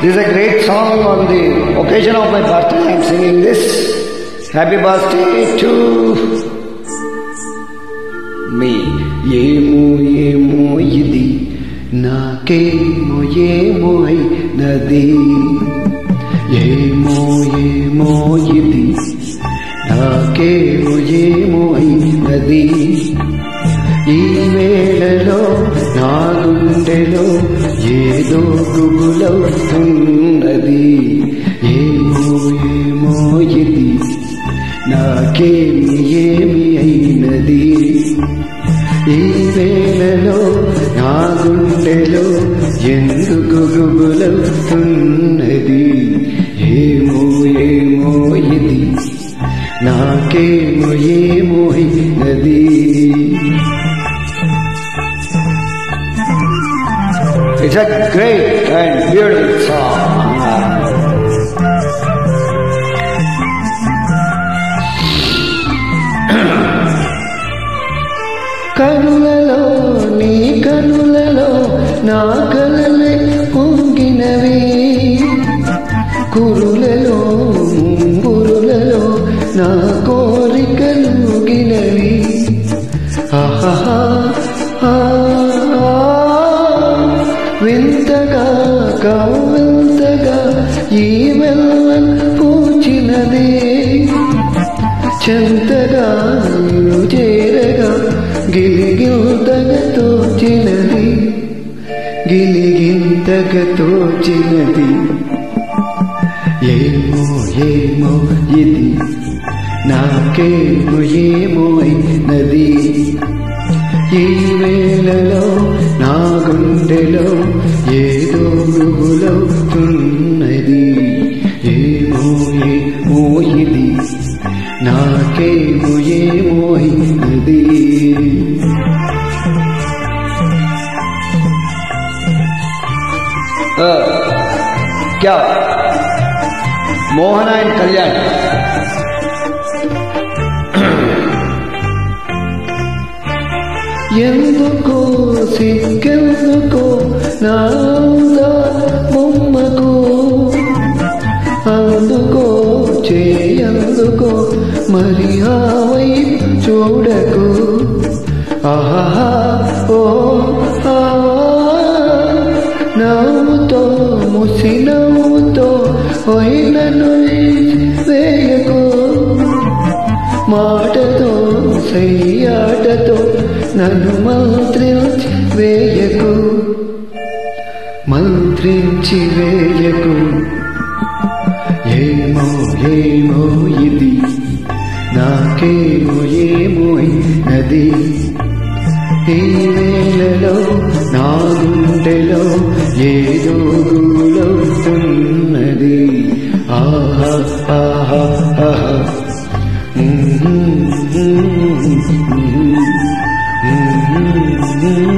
This is a great song on the occasion of my birthday. I am singing this. Happy birthday to me. Yemo yemo yidi nakemo yemo ay nadi. Yemo yemo yidi nakemo yemo ay nadi. ఈ వేళలో నా గుండెలో ఏదో గుబులవుతున్నది. ఏమో ఏమో ఇది నాకేమి ఏమి అయినది. ఈ వేళలో నా గుండెలో ఎందుకు గుబులవుతున్నది. ఏమో ఏమో ఇది నాకేమో ఏమో అయినది. It's a great and beautiful song. కనులలో నీ కనులలో నా కలలే పొంగినవి. కురులలో ముంగురులలో నా కోరికలు గినవి. ఆహా వింతగా కవ్వింతగా ఈ వెల్లం పూచినది. చెంతగా చేరగా గిలిగింతగా తోచినది. గిలిగింతగా తోచినది. ఏమో ఏమో ఇది నాకేమో ఏమో అయినది. ఈ వేళలో నా గుండెలో ఏదో గుబులవుతున్నది. ఏమో ఏమో ఇది నాకేమో ఏమో అయినది. क्या मोहन एंड कल्याण. ఎందుకో సిగ్గెందుకో నా బొమ్మకు అందుకో చేయందుకో మరి ఆ వైపు చూడకు. ఆహా ఓ నవ్వుతో ముసి నవ్వుతో నన్ను వేయకు. మాటతో సయ్యాటతో నన్ను మంత్రించి వేయకు. మంత్రించి వేయకు. ఏమో ఏమో ఇది నాకేమో ఏమో అయినది. ఈ వేళలో నా గుండెలో ఏదో గుబులవుతున్నది. ఆహా ఆహా ఆహా. Mm-hmm.